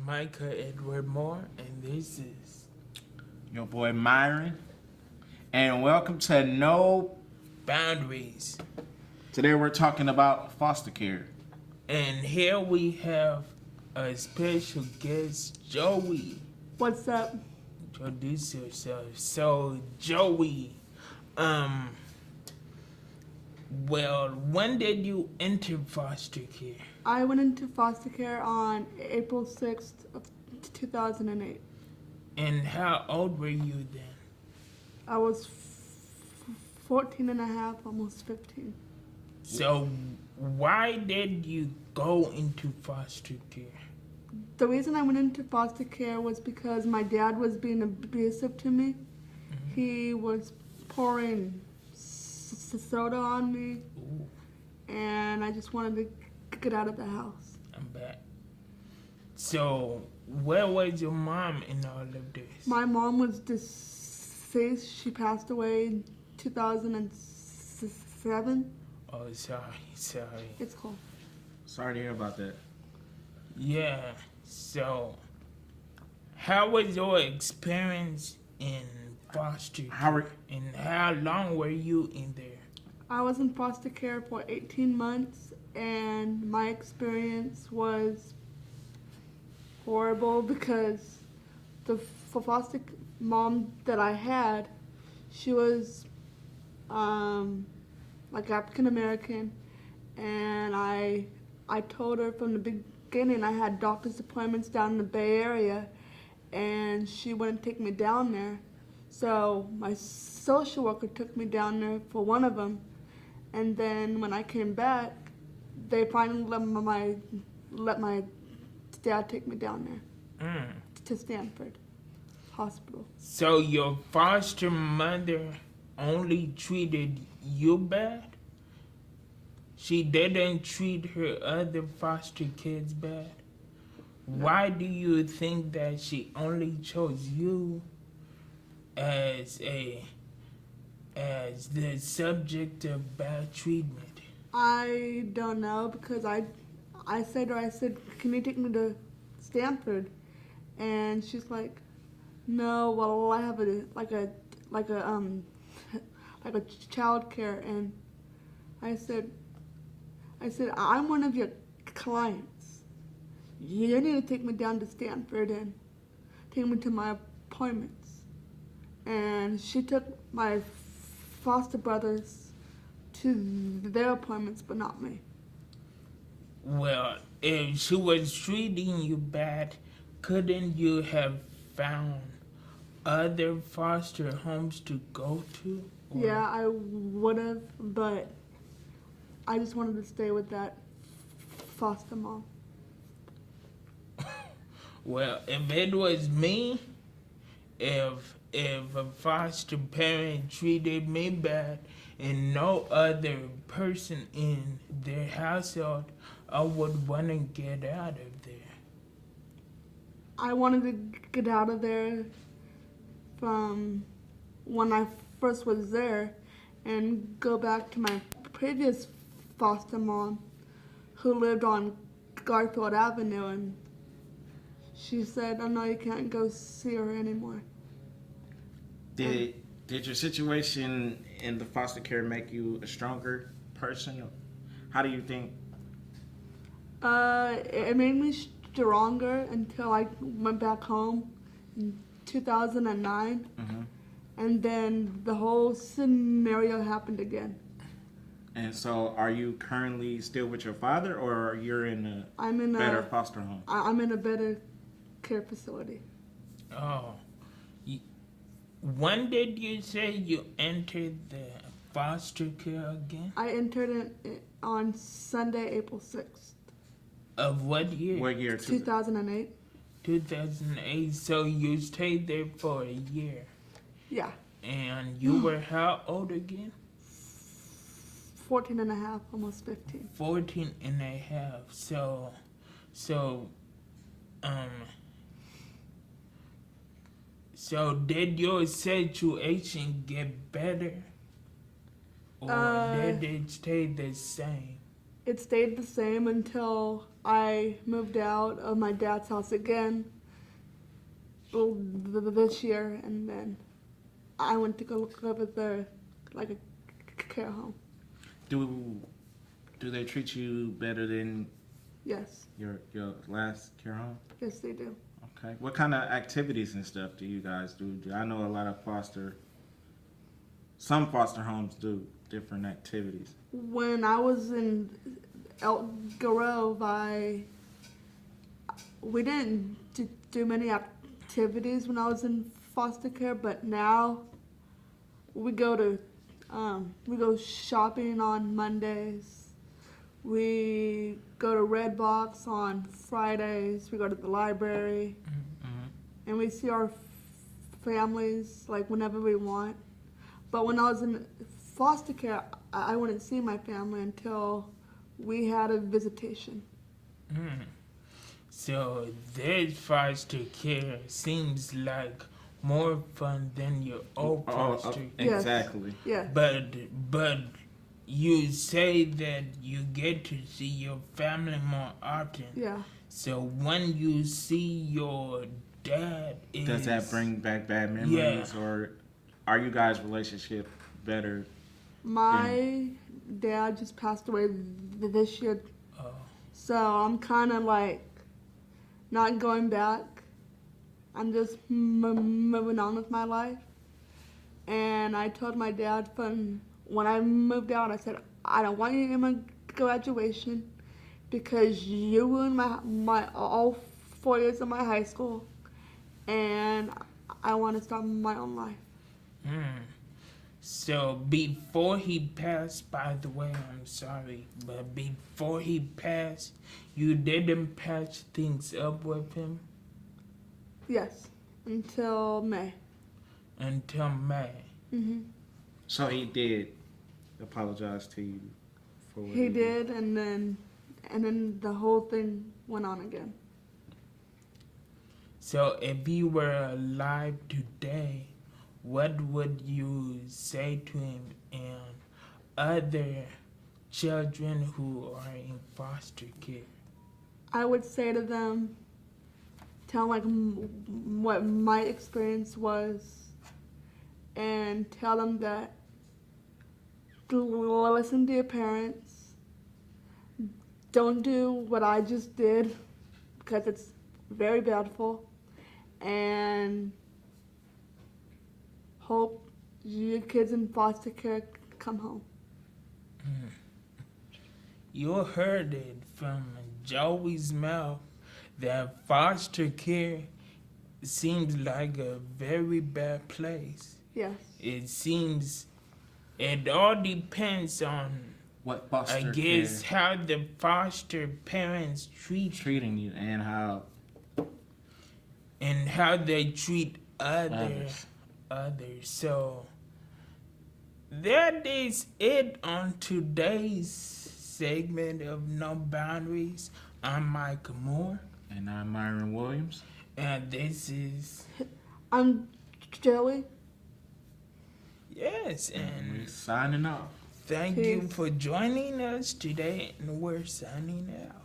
Micah Edward Moore, and this is your boy Myron, and welcome to No Boundaries. Today we're talking about foster care. And here we have a special guest, Joey. What's up? Introduce yourself. So, Joey, well, when did you enter foster care? I went into foster care on April 6th of 2008. And how old were you then? I was 14 and a half, almost 15. So, why did you go into foster care? The reason I went into foster care was because my dad was being abusive to me. Mm-hmm. He was pouring soda on me, and I just wanted to get out of the house. I'm back. So, where was your mom in all of this? My mom was deceased. She passed away in 2007. Oh, sorry. It's cool. Sorry to hear about that. Yeah, so, how was your experience in foster care? And how long were you in there? I was in foster care for 18 months, and my experience was horrible because the foster mom that I had, she was like African American, and I told her from the beginning I had doctor's appointments down in the Bay Area, and she wouldn't take me down there. So my social worker took me down there for one of them, and then when I came back, they finally let my dad take me down there to Stanford Hospital. So your foster mother only treated you bad? She didn't treat her other foster kids bad? Why do you think that she only chose you as the subject of bad treatment? I don't know, because I said to her, can you take me to Stanford? And she's like, no, well, I have a child care. And I said, I'm one of your clients. You need to take me down to Stanford and take me to my appointments. And she took my foster brothers to their appointments, but not me. Well, if she was treating you bad, couldn't you have found other foster homes to go to? Or? Yeah, I would have, but I just wanted to stay with that foster mom. Well, if it was me, if a foster parent treated me bad and no other person in their household, I would want to get out of there. I wanted to get out of there from when I first was there and go back to my previous foster mom who lived on Garfield Avenue, and she said, oh no, you can't go see her anymore. Did your situation in the foster care make you a stronger person? How do you think? It made me stronger until I went back home in 2009. And then the whole scenario happened again. And so are you currently still with your father, or you're in a better foster home? I'm in a better care facility. Oh. When did you say you entered the foster care again? I entered it on Sunday, April 6th. Of what year? What year? 2008. 2008. So you stayed there for a year. Yeah. And you were how old again? 14 and a half, almost 15. 14 and a half. So did your situation get better? Or did it stay the same? it stayed the same until I moved out of my dad's house again this year, and then I went to go look over there like a care home. Do they treat you better than Yes, your last care home? yes they do. Okay. What kind of activities and stuff do you guys do? I know a lot of some foster homes do different activities. When I was in Elk Grove, we didn't do many activities when I was in foster care, but now we go shopping on Mondays. We go to Redbox on Fridays. We go to the library, and we see our families like whenever we want. But when I was in foster care, I wouldn't see my family until we had a visitation. So this foster care seems like more fun than your old foster. Yes. Exactly. Yeah. But you say that you get to see your family more often. Yeah. So when you see your dad, Does that bring back bad memories, or are you guys' relationship better? My dad just passed away this year, so I'm kind of like not going back. I'm just moving on with my life. And I told my dad when I moved out, I said, I don't want you in my graduation because you ruined my all 4 years of my high school, and I want to start my own life. So before he passed, by the way, I'm sorry, but before he passed, you didn't patch things up with him Yes, until May. until May. So he did apologize to you for what He did, and then the whole thing went on again. So if you were alive today, what would you say to him and other children who are in foster care? I would say to them, tell like what my experience was, and tell them that listen to your parents. Don't do what I just did because it's very doubtful, and hope your kids in foster care come home. You heard it from Joey's mouth that foster care seems like a very bad place. Yes. It all depends on, what foster I guess, care how the foster parents treating you and how they treat others. others. So that is it on today's segment of No Boundaries. I'm Mike Moore, And I'm Myron Williams. and this is I'm Joey. yes, and We're signing off. thank you Peace. for joining us today, and we're signing out.